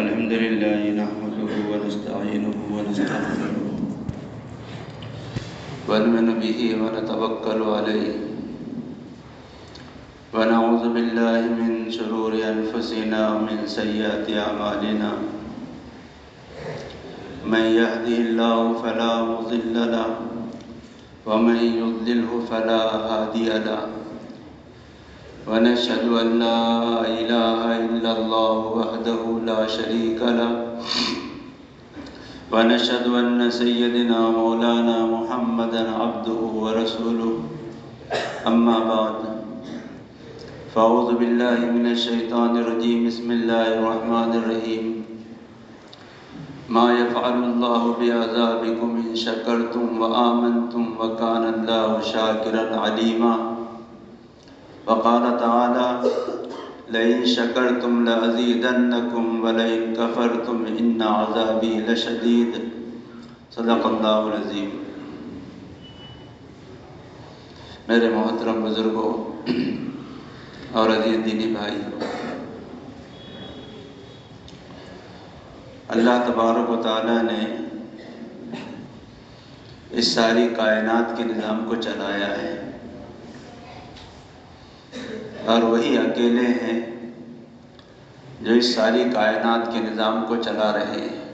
الحمد لله نحمده ونستعينه ونستغفره ونؤمن به ونتوكل عليه ونعوذ بالله من شرور أنفسنا ومن سيئات أعمالنا من يهده الله فلا مضل له ومن يضلله فلا هادي له ونشهد أن لا إله إلا الله وحده لا شريك له ونشهد أن سيدنا مولانا محمدا عبده ورسوله أما بعد فأعوذ بالله من الشيطان الرجيم بسم الله الرحمن الرحيم ما يفعل الله بعذابكم إن شكرتم وآمنتم وكان الله شاكرا عليما وقال تعالى لئن شكرتم لأزيدنكم ولئن كفرتم إن عذابي لشديد صدق اللہ العظیم۔ میرے محترم بزرگوں اور عزیز دینی بھائی، اللہ تبارک و تعالیٰ نے اس ساری کائنات کے نظام کو چلایا ہے، اور وہی اکیلے ہیں جو اس ساری کائنات کے نظام کو چلا رہے ہیں۔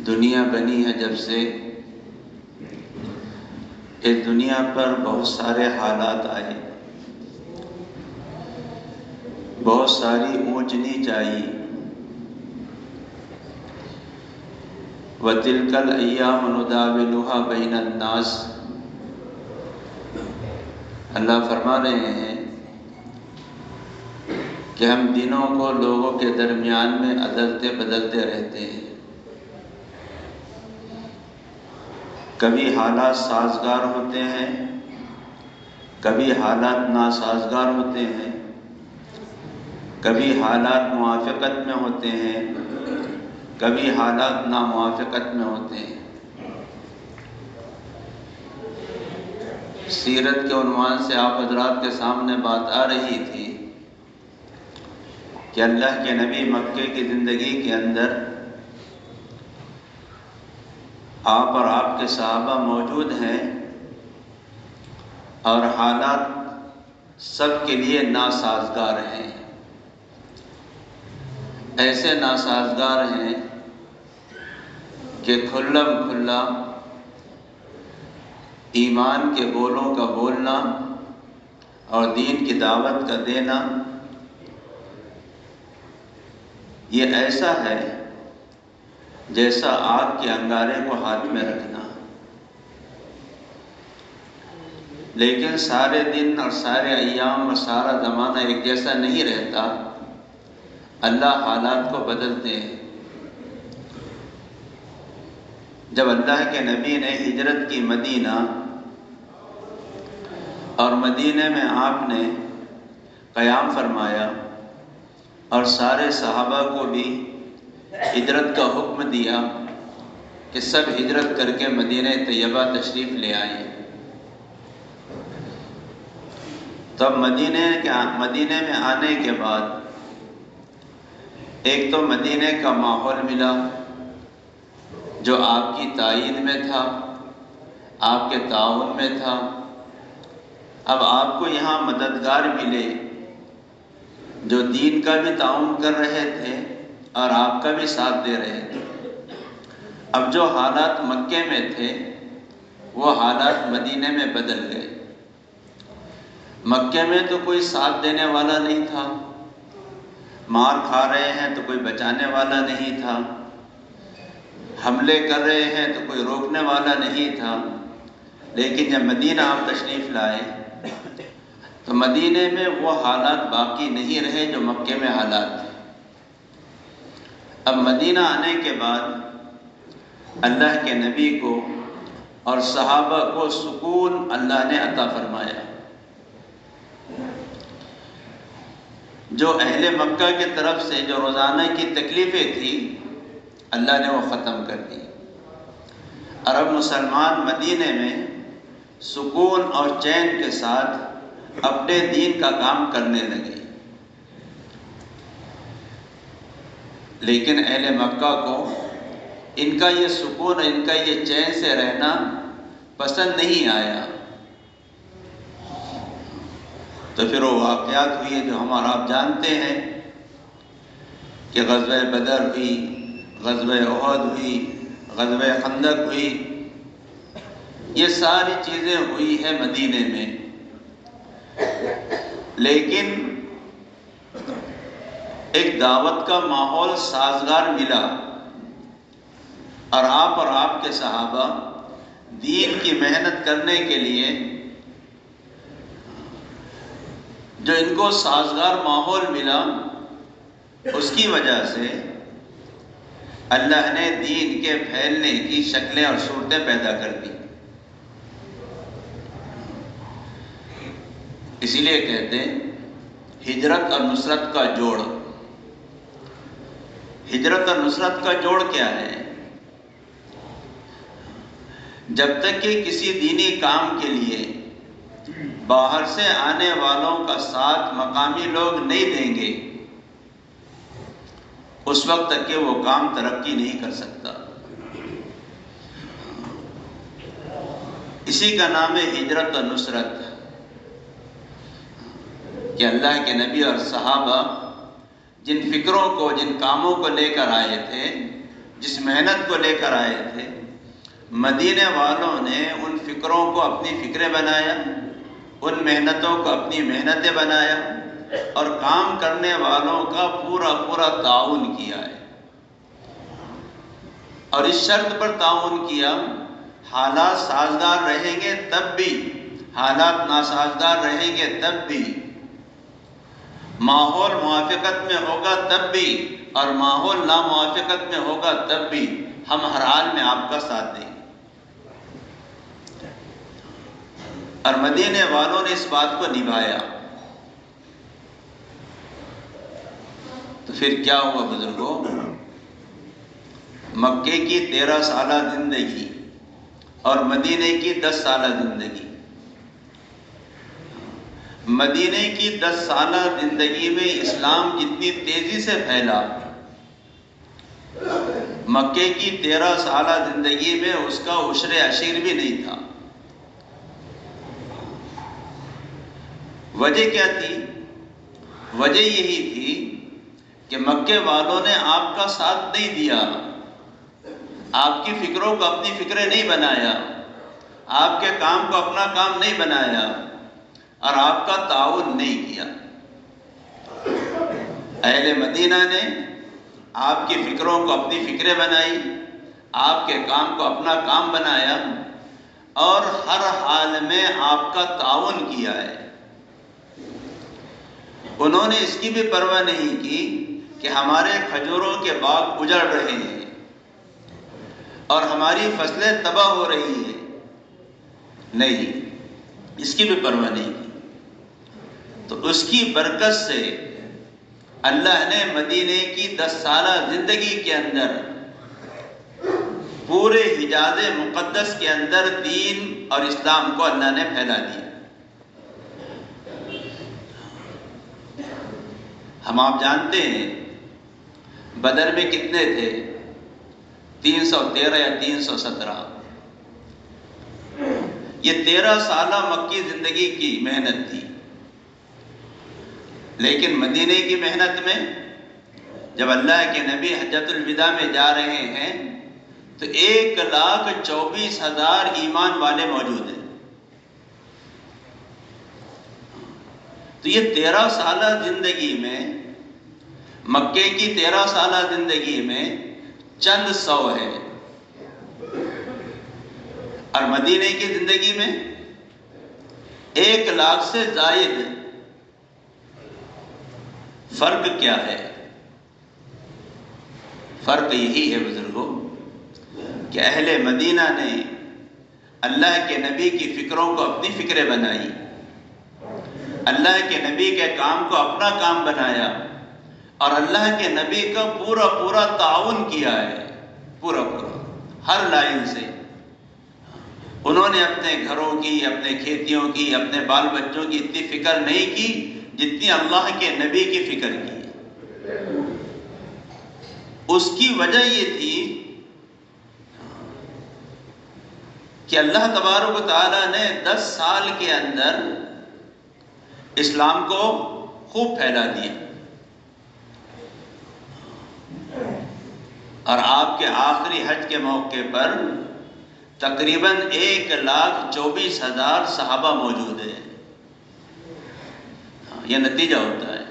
دنیا بنی ہے جب سے اس دنیا پر بہت سارے حالات آئے، بہت ساری اونچ نیچ آئی۔ وَتِلْكَ الْأَيَّامُ نُدَاوِلُهَا بَيْنَ النَّاسِ، اللہ فرما رہے ہیں کہ ہم دنوں کو لوگوں کے درمیان میں عدلتے بدلتے رہتے ہیں۔ کبھی حالات سازگار ہوتے ہیں، کبھی حالات ناسازگار ہوتے ہیں، کبھی حالات موافقت میں ہوتے ہیں، کبھی حالات ناموافقت میں ہوتے ہیں۔ سیرت کے عنوان سے آپ حضرات کے سامنے بات آ رہی تھی کہ اللہ کے نبی مکے کی زندگی کے اندر آپ اور آپ کے صحابہ موجود ہیں، اور حالات سب کے لیے ناسازگار ہیں۔ ایسے ناسازگار ہیں کہ کھلم کھلا ایمان کے بولوں کا بولنا اور دین کی دعوت کا دینا یہ ایسا ہے جیسا آگ کے انگارے کو ہاتھ میں رکھنا۔ لیکن سارے دن اور سارے ایام اور سارا زمانہ ایک جیسا نہیں رہتا، اللہ حالات کو بدلتے ہیں۔ جب اللہ کے نبی نے ہجرت کی مدینہ، اور مدینہ میں آپ نے قیام فرمایا اور سارے صحابہ کو بھی ہجرت کا حکم دیا کہ سب ہجرت کر کے مدینہ طیبہ تشریف لے آئیں، تب مدینہ میں آنے کے بعد ایک تو مدینہ کا ماحول ملا جو آپ کی تائید میں تھا، آپ کے تعاون میں تھا۔ اب آپ کو یہاں مددگار ملے جو دین کا بھی تعاون کر رہے تھے اور آپ کا بھی ساتھ دے رہے تھے۔ اب جو حالات مکے میں تھے وہ حالات مدینہ میں بدل گئے۔ مکے میں تو کوئی ساتھ دینے والا نہیں تھا، مار کھا رہے ہیں تو کوئی بچانے والا نہیں تھا، حملے کر رہے ہیں تو کوئی روکنے والا نہیں تھا۔ لیکن جب مدینہ آپ تشریف لائے تو مدینہ میں وہ حالات باقی نہیں رہے جو مکے میں حالات تھے۔ اب مدینہ آنے کے بعد اللہ کے نبی کو اور صحابہ کو سکون اللہ نے عطا فرمایا۔ جو اہل مکہ کی طرف سے جو روزانہ کی تکلیفیں تھیں اللہ نے وہ ختم کر دی، اور اب مسلمان مدینہ میں سکون اور چین کے ساتھ اپنے دین کا کام کرنے لگے۔ لیکن اہل مکہ کو ان کا یہ سکون، ان کا یہ چین سے رہنا پسند نہیں آیا۔ تو پھر وہ واقعات ہوئے جو ہم اور آپ جانتے ہیں کہ غزوہ بدر ہوئی، غزوہ احد ہوئی، غزوہ خندق ہوئی، یہ ساری چیزیں ہوئی ہیں مدینے میں۔ لیکن ایک دعوت کا ماحول سازگار ملا، اور آپ کے صحابہ دین کی محنت کرنے کے لیے جو ان کو سازگار ماحول ملا، اس کی وجہ سے اللہ نے دین کے پھیلنے کی شکلیں اور صورتیں پیدا کر دی۔ اسی لیے کہتے ہیں ہجرت اور نصرت کا جوڑ۔ ہجرت اور نصرت کا جوڑ کیا ہے؟ جب تک کہ کسی دینی کام کے لیے باہر سے آنے والوں کا ساتھ مقامی لوگ نہیں دیں گے، اس وقت تک کہ وہ کام ترقی نہیں کر سکتا۔ اسی کا نام ہے ہجرت اور نصرت، کہ اللہ کے نبی اور صحابہ جن فکروں کو، جن کاموں کو لے کر آئے تھے، جس محنت کو لے کر آئے تھے، مدینے والوں نے ان فکروں کو اپنی فکریں بنایا، ان محنتوں کو اپنی محنتیں بنایا، اور کام کرنے والوں کا پورا تعاون کیا ہے۔ اور اس شرط پر تعاون کیا، حالات سازگار رہیں گے تب بھی، حالات ناسازگار رہیں گے تب بھی، ماحول موافقت میں ہوگا تب بھی، اور ماحول ناموافقت میں ہوگا تب بھی، ہم ہر حال میں آپ کا ساتھ دیں گے۔ اور مدینے والوں نے اس بات کو نبھایا۔ تو پھر کیا ہوا بزرگوں؟ مکے کی 13 سالہ زندگی اور مدینے کی 10 سالہ زندگی۔ مدینے کی 10 سالہ زندگی میں اسلام جتنی تیزی سے پھیلا، مکے کی 13 سالہ زندگی میں اس کا عشر عشیر بھی نہیں تھا۔ وجہ کیا تھی؟ وجہ یہی تھی کہ مکے والوں نے آپ کا ساتھ نہیں دیا، آپ کی فکروں کو اپنی فکریں نہیں بنایا، آپ کے کام کو اپنا کام نہیں بنایا، اور آپ کا تعاون نہیں کیا۔ اہل مدینہ نے آپ کی فکروں کو اپنی فکریں بنائی، آپ کے کام کو اپنا کام بنایا، اور ہر حال میں آپ کا تعاون کیا ہے۔ انہوں نے اس کی بھی پرواہ نہیں کی کہ ہمارے کھجوروں کے باغ اجڑ رہے ہیں اور ہماری فصلیں تباہ ہو رہی ہیں، نہیں، اس کی بھی پرواہ نہیں کی۔ تو اس کی برکت سے اللہ نے مدینے کی 10 سالہ زندگی کے اندر، پورے حجاز مقدس کے اندر دین اور اسلام کو اللہ نے پھیلا دیا۔ ہم آپ جانتے ہیں بدر میں کتنے تھے؟ 313 یا 317۔ یہ 13 سالہ مکی زندگی کی محنت تھی۔ لیکن مدینے کی محنت میں جب اللہ کے نبی حجۃ الوداع میں جا رہے ہیں تو 1,24,000 ایمان والے موجود ہیں۔ تو یہ 13 سالہ زندگی میں، مکے کی 13 سالہ زندگی میں چند سو ہے، اور مدینے کی زندگی میں 1,00,000 سے زائد۔ فرق کیا ہے؟ فرق یہی ہے بزرگوں کہ اہل مدینہ نے اللہ کے نبی کی فکروں کو اپنی فکریں بنائی، اللہ کے نبی کے کام کو اپنا کام بنایا، اور اللہ کے نبی کا پورا تعاون کیا ہے، پورا ہر لائن سے۔ انہوں نے اپنے گھروں کی، اپنے کھیتیوں کی، اپنے بال بچوں کی اتنی فکر نہیں کی جتنی اللہ کے نبی کی فکر کی۔ اس کی وجہ یہ تھی کہ اللہ تبارک و تعالیٰ نے 10 سال کے اندر اسلام کو خوب پھیلا دیا، اور آپ کے آخری حج کے موقع پر تقریباً 1,24,000 صحابہ موجود ہیں۔ یہ نتیجہ ہوتا ہے،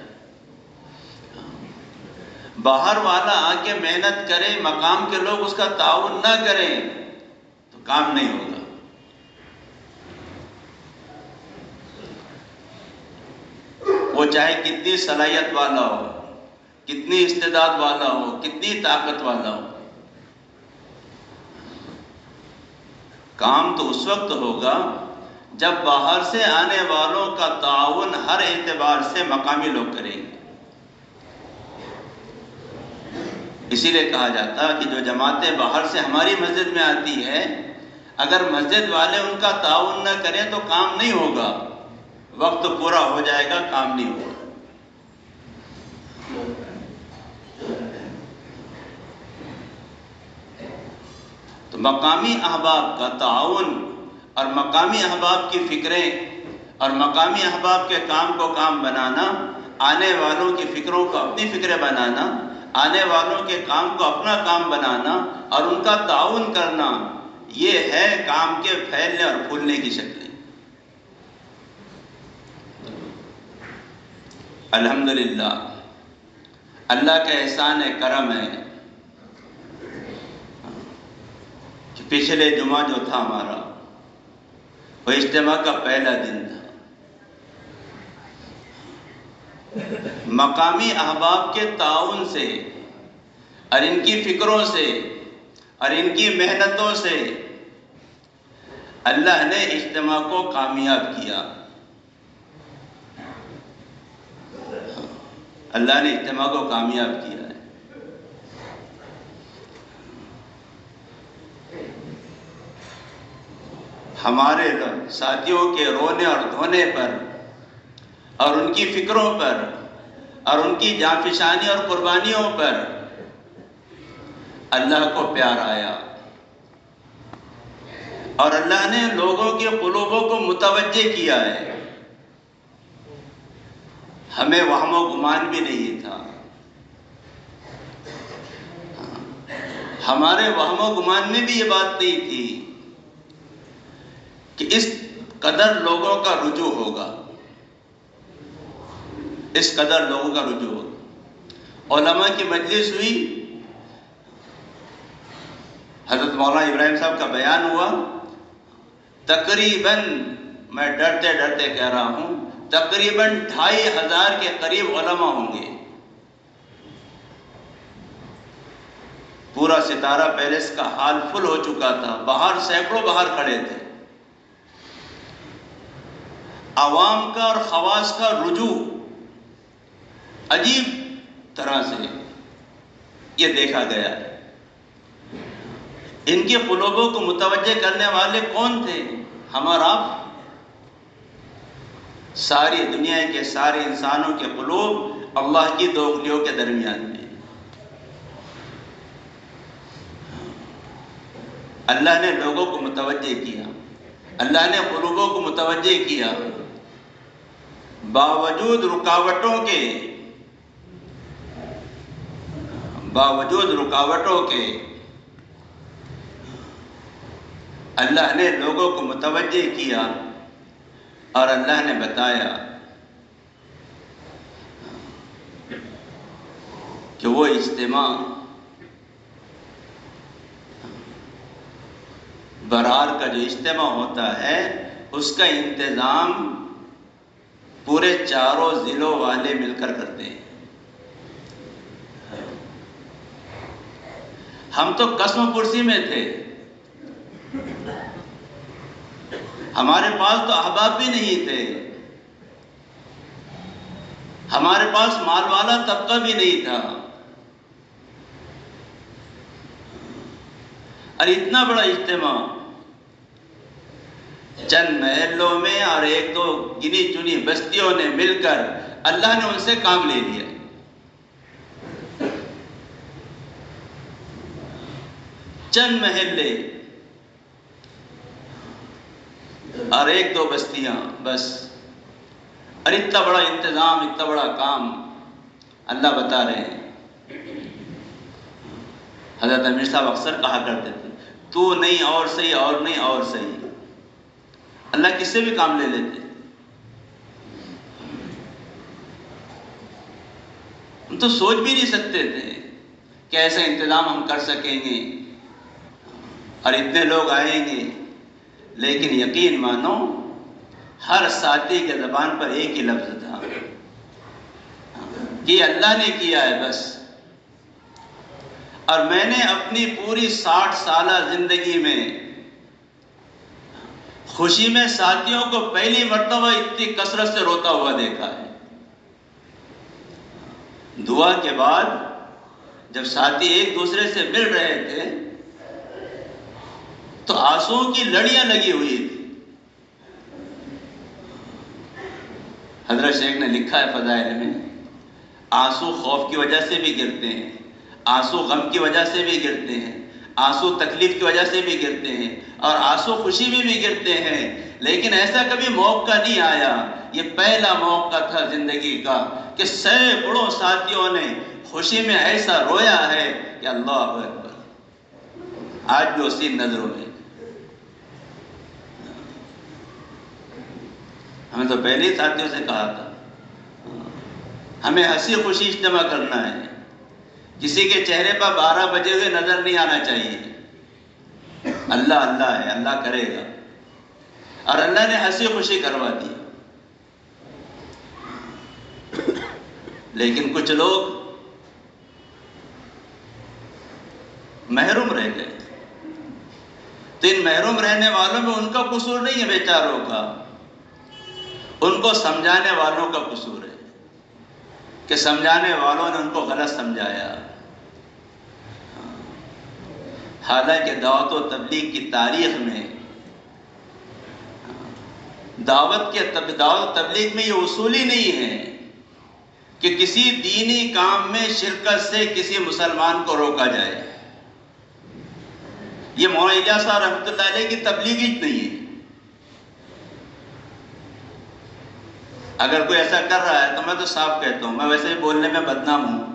باہر والا آ کے محنت کرے، مقام کے لوگ اس کا تعاون نہ کریں تو کام نہیں ہوگا۔ وہ چاہے کتنی صلاحیت والا ہو، کتنی استعداد والا ہو، کتنی طاقت والا ہو، کام تو اس وقت ہوگا جب باہر سے آنے والوں کا تعاون ہر اعتبار سے مقامی لوگ کریں گے۔ اسی لیے کہا جاتا کہ جو جماعتیں باہر سے ہماری مسجد میں آتی ہے، اگر مسجد والے ان کا تعاون نہ کریں تو کام نہیں ہوگا، وقت پورا ہو جائے گا، کام نہیں ہوگا۔ تو مقامی احباب کا تعاون اور مقامی احباب کی فکریں اور مقامی احباب کے کام کو کام بنانا، آنے والوں کی فکروں کو اپنی فکریں بنانا، آنے والوں کے کام کو اپنا کام بنانا اور ان کا تعاون کرنا، یہ ہے کام کے پھیلنے اور پھولنے کی شکلیں۔ الحمدللہ اللہ کا احسان کرم ہے کہ پچھلے جمعہ جو تھا ہمارا، وہ اجتماع کا پہلا دن تھا۔ مقامی احباب کے تعاون سے اور ان کی فکروں سے اور ان کی محنتوں سے اللہ نے اجتماع کو کامیاب کیا۔ اللہ نے اجتماع کو کامیاب کیا ہے۔ ہمارے ساتھیوں کے رونے اور دھونے پر اور ان کی فکروں پر اور ان کی جانفشانی اور قربانیوں پر اللہ کو پیار آیا، اور اللہ نے لوگوں کے قلوبوں کو متوجہ کیا ہے۔ ہمیں وہم و گمان بھی نہیں تھا، ہمارے وہم و گمان میں بھی یہ بات نہیں تھی کہ اس قدر لوگوں کا رجوع ہوگا، اس قدر لوگوں کا رجوع ہوگا۔ علماء کی مجلس ہوئی، حضرت مولانا ابراہیم صاحب کا بیان ہوا، تقریباً میں ڈرتے ڈرتے کہہ رہا ہوں تقریباً 2,500 کے قریب علماء ہوں گے۔ پورا ستارہ پیلس کا حال فل ہو چکا تھا، باہر سینکڑوں باہر کھڑے تھے۔ عوام کا اور خواص کا رجوع عجیب طرح سے یہ دیکھا گیا ہے۔ ان کے قلوبوں کو متوجہ کرنے والے کون تھے؟ ہم اور آپ۔ ساری دنیا کے سارے انسانوں کے قلوب اللہ کی دو انگلیوں کے درمیان میں۔ اللہ نے لوگوں کو متوجہ کیا، اللہ نے قلوبوں کو متوجہ کیا، باوجود رکاوٹوں کے اللہ نے لوگوں کو متوجہ کیا، اور اللہ نے بتایا کہ وہ اجتماع برار کا جو اجتماع ہوتا ہے اس کا انتظام پورے 4 ضلعوں والے مل کر کرتے ہیں۔ ہم تو قسم پرسی میں تھے، ہمارے پاس تو احباب بھی نہیں تھے، ہمارے پاس مال والا طبقہ بھی نہیں تھا، اور اتنا بڑا اجتماع چند محلوں میں اور 1-2 گنی چنی بستیوں نے مل کر اللہ نے ان سے کام لے لیا۔ چند محلے اور 1-2 بستیاں بس، اور اتنا بڑا انتظام، اتنا بڑا کام اللہ بتا رہے ہیں۔ حضرت امیر صاحب اکثر کہا کرتے تھے، تو نہیں اور صحیح، اور نہیں اور صحیح۔ اللہ کس سے بھی کام لے لیتے۔ ہم تو سوچ بھی نہیں سکتے تھے کہ ایسا انتظام ہم کر سکیں گے اور اتنے لوگ آئیں گے، لیکن یقین مانو ہر ساتھی کے زبان پر ایک ہی لفظ تھا کہ اللہ نے کیا ہے بس۔ اور میں نے اپنی پوری 60 سالہ زندگی میں خوشی میں ساتھیوں کو پہلی مرتبہ اتنی کثرت سے روتا ہوا دیکھا ہے۔ دعا کے بعد جب ساتھی ایک دوسرے سے مل رہے تھے تو آنسوؤں کی لڑیاں لگی ہوئی تھی۔ حضرت شیخ نے لکھا ہے فضائل میں، آنسو خوف کی وجہ سے بھی گرتے ہیں، آنسو غم کی وجہ سے بھی گرتے ہیں، آنسو تکلیف کی وجہ سے بھی گرتے ہیں، اور آنسو خوشی میں بھی گرتے ہیں، لیکن ایسا کبھی موقع نہیں آیا، یہ پہلا موقع تھا زندگی کا کہ سینکڑوں ساتھیوں نے خوشی میں ایسا رویا ہے کہ اللہ اکبر۔ آج بھی اسی نظروں میں، ہمیں تو پہلے ہی ساتھیوں سے کہا تھا ہمیں ہنسی خوشی اجتماع کرنا ہے، کسی کے چہرے پر 12 بجے ہوئے نظر نہیں آنا چاہیے۔ اللہ اللہ ہے، اللہ کرے گا، اور اللہ نے ہنسی خوشی کروا دی۔ لیکن کچھ لوگ محروم رہ گئے، تو ان محروم رہنے والوں میں ان کا قصور نہیں ہے بیچاروں کا، ان کو سمجھانے والوں کا قصور ہے کہ سمجھانے والوں نے ان کو غلط سمجھایا۔ حالانکہ دعوت و تبلیغ کی تاریخ میں دعوت و تبلیغ میں یہ اصول ہی نہیں ہے کہ کسی دینی کام میں شرکت سے کسی مسلمان کو روکا جائے۔ یہ مولانا الیاس صاحب رحمۃ اللہ علیہ کی تبلیغ ہی نہیں ہے۔ اگر کوئی ایسا کر رہا ہے تو میں تو صاف کہتا ہوں، میں ویسے ہی بولنے میں بدنام ہوں۔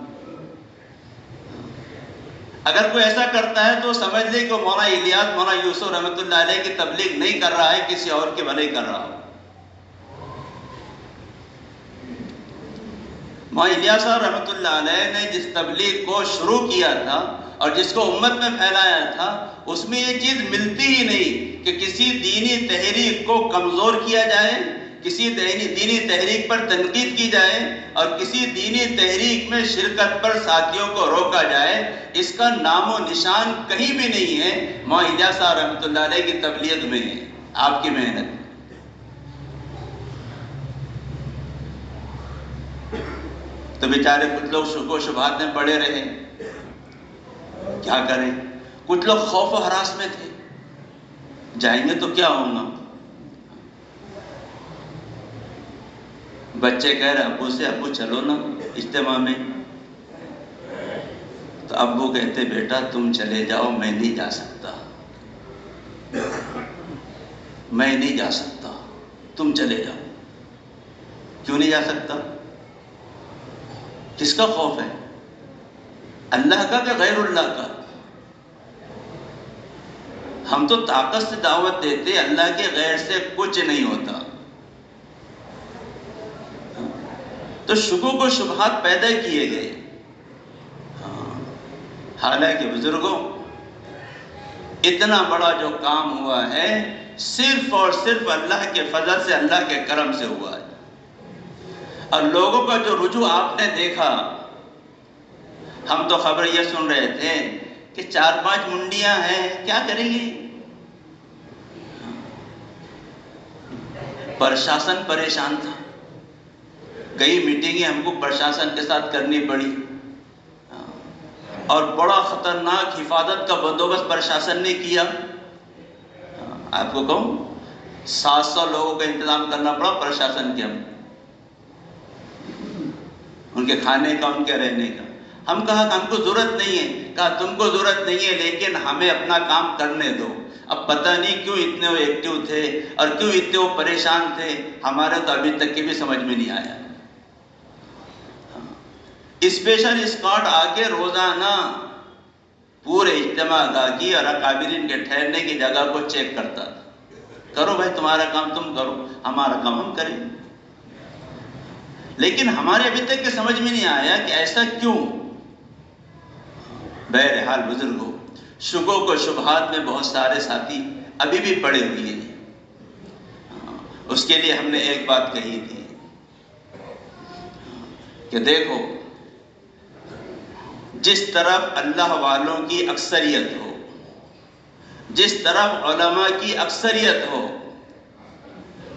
اگر کوئی ایسا کرتا ہے تو سمجھ لے کہ مولانا الیاس، مولانا یوسف رحمۃ اللہ علیہ کی تبلیغ نہیں کر رہا ہے، کسی اور کی بھلائی کر رہا ہو۔ مولانا الیاس صاحب رحمۃ اللہ علیہ نے جس تبلیغ کو شروع کیا تھا اور جس کو امت میں پھیلایا تھا، اس میں یہ چیز ملتی ہی نہیں کہ کسی دینی تحریک کو کمزور کیا جائے، کسی دینی تحریک پر تنقید کی جائے، اور کسی دینی تحریک میں شرکت پر ساتھیوں کو روکا جائے۔ اس کا نام و نشان کہیں بھی نہیں ہے مولانا الیاس صاحب رحمۃ اللہ علیہ کی تبلیغ میں، آپ کی محنت۔ تو بیچارے کچھ لوگ شک و شبہات میں پڑے رہے، کیا کریں؟ کچھ لوگ خوف و ہراس میں تھے، جائیں گے تو کیا ہوگا؟ بچے کہہ رہے ابو سے، ابو چلو نا اجتماع میں، تو ابو کہتے بیٹا تم چلے جاؤ، میں نہیں جا سکتا، میں نہیں جا سکتا، تم چلے جاؤ۔ کیوں نہیں جا سکتا؟ کس کا خوف ہے؟ اللہ کا کہ غیر اللہ کا؟ ہم تو طاقت سے دعوت دیتے، اللہ کے غیر سے کچھ نہیں ہوتا۔ تو شکوک و شبہات پیدا کیے گئے۔ حالانکہ بزرگوں، اتنا بڑا جو کام ہوا ہے صرف اور صرف اللہ کے فضل سے، اللہ کے کرم سے ہوا ہے۔ اور لوگوں کا جو رجوع آپ نے دیکھا، ہم تو خبر یہ سن رہے تھے کہ 4-5 منڈیاں ہیں، کیا کریں گے؟ پرشاسن پریشان تھا، کئی میٹنگیں ہم کو پرشاسن کے ساتھ کرنی پڑی، اور بڑا خطرناک حفاظت کا بندوبست پرشاسن نے کیا۔ آپ کو کہوں 700 لوگوں کا انتظام کرنا پڑا پرشاسن کے، ہم ان کے کھانے کا، ان کے رہنے کا۔ ہم کہا کہ ہم کو ضرورت نہیں ہے. کہا تم کو ضرورت نہیں ہے لیکن ہمیں اپنا کام کرنے دو. اب پتہ نہیں کیوں اتنے وہ ایکٹیو تھے اور کیوں اتنے وہ پریشان تھے، ہمارے تو ابھی تک کے بھی سمجھ میں نہیں آیا. اسپیشل اسکواڈ آ کے روزانہ پورے اجتماع گاہ کی اور اکابرین کے ٹھہرنے کی جگہ کو چیک کرتا تھا. کرو بھائی تمہارا کام تم کرو، ہمارا کام ہم کریں. لیکن ہمارے ابھی تک کے سمجھ میں نہیں آیا کہ ایسا کیوں. بہرحال بزرگوں، شکوک و شبہات میں بہت سارے ساتھی ابھی بھی پڑے ہوئے ہیں. اس کے لیے ہم نے ایک بات کہی تھی کہ دیکھو، جس طرف اللہ والوں کی اکثریت ہو، جس طرف علماء کی اکثریت ہو،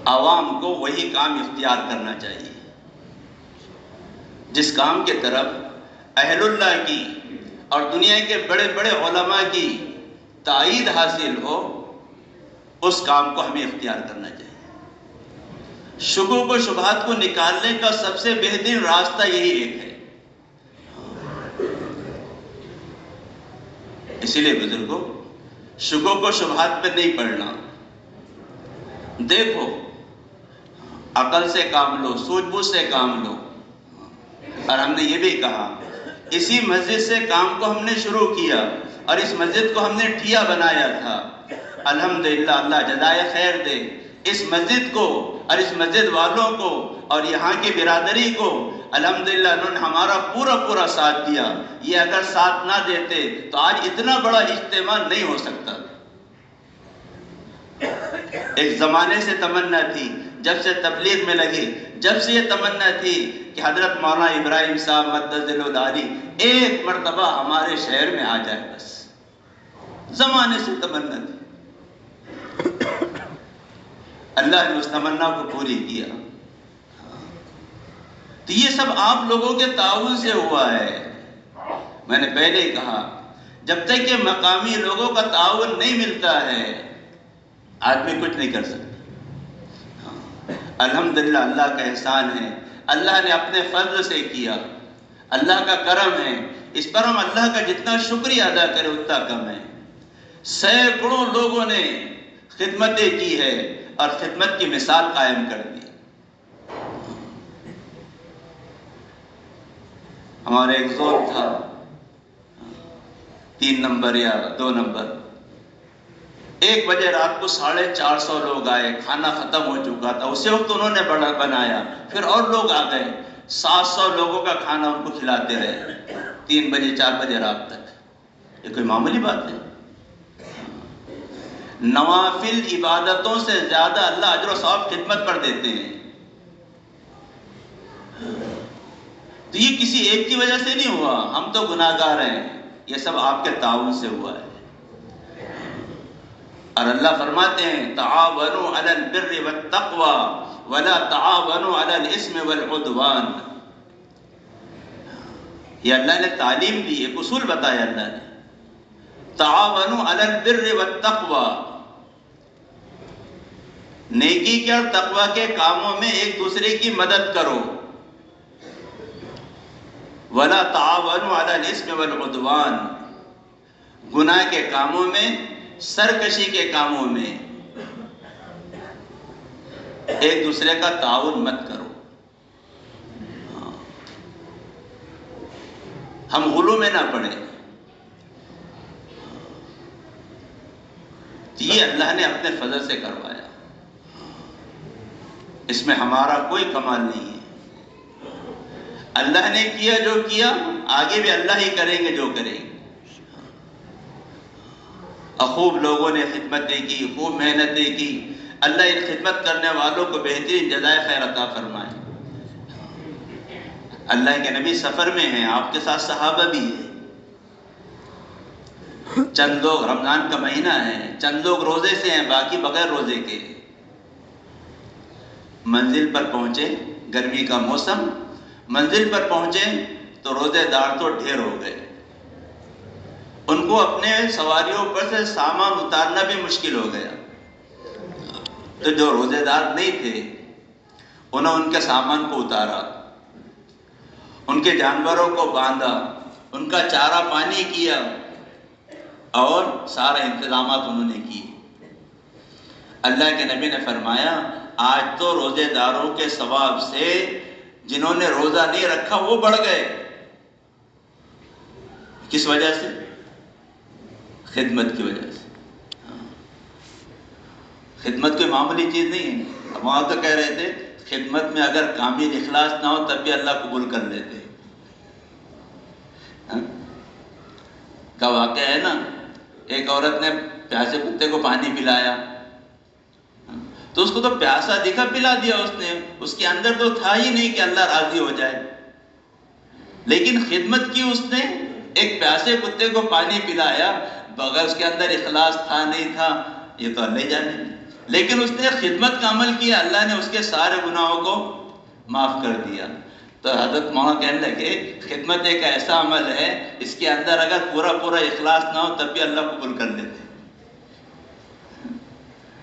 عوام کو وہی کام اختیار کرنا چاہیے. جس کام کے طرف اہل اللہ کی اور دنیا کے بڑے بڑے علماء کی تائید حاصل ہو، اس کام کو ہمیں اختیار کرنا چاہیے. شکوک و شبہات کو نکالنے کا سب سے بہترین راستہ یہی ایک ہے. اسی لیے بزرگوں، شکوک و شبہات پہ نہیں پڑنا. دیکھو، عقل سے کام لو، سوجھ بوجھ سے کام لو. اور ہم نے یہ بھی کہا، اسی مسجد سے کام کو ہم نے شروع کیا اور اس مسجد کو ہم نے ٹھیا بنایا تھا. الحمدللہ، اللہ جزائے خیر دے اس مسجد کو اور اس مسجد والوں کو اور یہاں کی برادری کو. الحمدللہ انہوں نے ہمارا پورا ساتھ دیا. یہ اگر ساتھ نہ دیتے تو آج اتنا بڑا اجتماع نہیں ہو سکتا. ایک زمانے سے تمنا تھی، جب سے تبلیغ میں لگے، جب سے یہ تمنا تھی کہ حضرت مولانا ابراہیم صاحب مدد داری ایک مرتبہ ہمارے شہر میں آ جائے. بس زمانے سے تمنا تھی. اللہ نے اس تمنا کو پوری کیا. تو یہ سب آپ لوگوں کے تعاون سے ہوا ہے. میں نے پہلے ہی کہا، جب تک کہ مقامی لوگوں کا تعاون نہیں ملتا ہے آدمی کچھ نہیں کر سکتا. الحمدللہ اللہ کا احسان ہے، اللہ نے اپنے فضل سے کیا، اللہ کا کرم ہے. اس پر ہم اللہ کا جتنا شکریہ ادا کریں اتنا کم ہے. سینکڑوں لوگوں نے خدمتیں کی ہے اور خدمت کی مثال قائم کر دی. ہمارے ایک زون تھا 3 نمبر یا 2 نمبر، 1 بجے رات کو 450 لوگ آئے. کھانا ختم ہو چکا تھا، اسی وقت انہوں نے بڑا بنایا. پھر اور لوگ آ گئے، 700 لوگوں کا کھانا ان کو کھلاتے رہے 3 بجے 4 بجے رات تک. یہ کوئی معمولی بات ہے؟ نوافل عبادتوں سے زیادہ اللہ اجر و ثواب خدمت پر دیتے ہیں. تو یہ کسی ایک کی وجہ سے نہیں ہوا، ہم تو گناہگار ہیں، یہ سب آپ کے تعاون سے ہوا ہے. اور اللہ فرماتے ہیں تعاونوا علی البر والتقوی ولا تعاونوا علی الاثم والعدوان. یہ اللہ نے تعلیم دی، ایک اصول بتایا اللہ نے. تعاونوا علی البر والتقوی، نیکی کے اور تقوی کے کاموں میں ایک دوسرے کی مدد کرو. ولا تعاونوا علی الاثم والعدوان، گناہ کے کاموں میں، سرکشی کے کاموں میں ایک دوسرے کا تعاون مت کرو. ہم غلو میں نہ پڑیں. یہ اللہ نے اپنے فضل سے کروایا، اس میں ہمارا کوئی کمال نہیں ہے. اللہ نے کیا جو کیا، آگے بھی اللہ ہی کریں گے جو کریں گے. خوب لوگوں نے خدمتیں کی، خوب محنتیں کی. اللہ ان خدمت کرنے والوں کو بہترین جزائے خیر عطا فرمائے. اللہ کے نبی سفر میں ہیں، آپ کے ساتھ صحابہ بھی ہیں. چند لوگ رمضان کا مہینہ ہے، چند لوگ روزے سے ہیں، باقی بغیر روزے کے. منزل پر پہنچے، گرمی کا موسم، منزل پر پہنچے تو روزے دار تو ڈھیر ہو گئے. ان کو اپنے سواریوں پر سے سامان اتارنا بھی مشکل ہو گیا. تو جو روزے دار نہیں تھے انہوں ان کے سامان کو اتارا، ان کے جانوروں کو باندھا ان کا چارہ پانی کیا اور سارے انتظامات انہوں نے کیے۔ اللہ کے نبی نے فرمایا آج تو روزے داروں کے ثواب سے جنہوں نے روزہ نہیں رکھا وہ بڑھ گئے۔ کس وجہ سے؟ خدمت کی وجہ سے۔ خدمت کوئی معمولی چیز نہیں ہے۔ وہاں تو کہہ رہے تھے خدمت میں اگر کامل اخلاص نہ ہو تب بھی اللہ قبول کر لیتے کا واقعہ ہے نا۔ ایک عورت نے پیاسے کتے کو پانی پلایا تو اس کو تو پیاسا دکھا پلا دیا اس نے، اس کے اندر تو تھا ہی نہیں کہ اللہ راضی ہو جائے، لیکن خدمت کی اس نے، ایک پیاسے کتے کو پانی پلایا، بغیر اس کے اندر اخلاص تھا نہیں تھا یہ تو اللہ ہی جانے، لیکن اس نے خدمت کا عمل کیا، اللہ نے اس کے سارے گناہوں کو معاف کر دیا۔ تو حضرت مولانا کہنے لگے خدمت ایک ایسا عمل ہے اس کے اندر اگر پورا اخلاص نہ ہو تب بھی اللہ قبول کر لیتے۔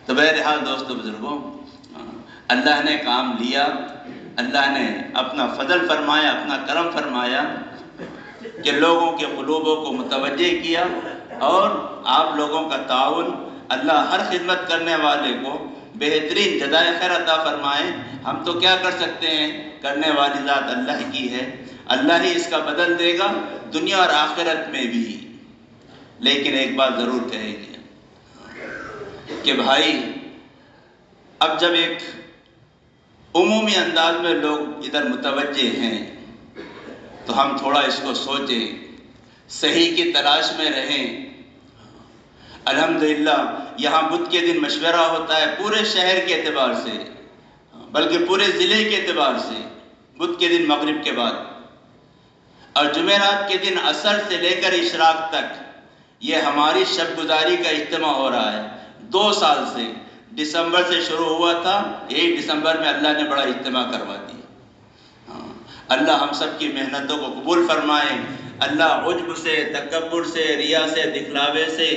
تو بہرحال دوستو بزرگوں، اللہ نے کام لیا، اللہ نے اپنا فضل فرمایا، اپنا کرم فرمایا کہ لوگوں کے قلوبوں کو متوجہ کیا، اور آپ لوگوں کا تعاون، اللہ ہر خدمت کرنے والے کو بہترین جزائے خیر عطا فرمائے۔ ہم تو کیا کر سکتے ہیں، کرنے والی ذات اللہ کی ہے، اللہ ہی اس کا بدل دے گا دنیا اور آخرت میں بھی۔ لیکن ایک بات ضرور کہے گی کہ بھائی اب جب ایک عمومی انداز میں لوگ ادھر متوجہ ہیں تو ہم تھوڑا اس کو سوچیں، صحیح کی تلاش میں رہیں۔ الحمدللہ یہاں بدھ کے دن مشورہ ہوتا ہے پورے شہر کے اعتبار سے، بلکہ پورے ضلع کے اعتبار سے، بدھ کے دن مغرب کے بعد، اور جمعرات کے دن عصر سے لے کر اشراق تک یہ ہماری شب گزاری کا اجتماع ہو رہا ہے۔ 2 سال سے، دسمبر سے شروع ہوا تھا، 1 دسمبر میں اللہ نے بڑا اجتماع کروا دیا۔ اللہ ہم سب کی محنتوں کو قبول فرمائے، اللہ عجب سے، تکبر سے، ریا سے، دکھلاوے سے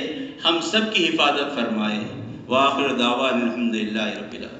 ہم سب کی حفاظت فرمائے۔ وآخر دعوانا الحمدللہ رب العالمین۔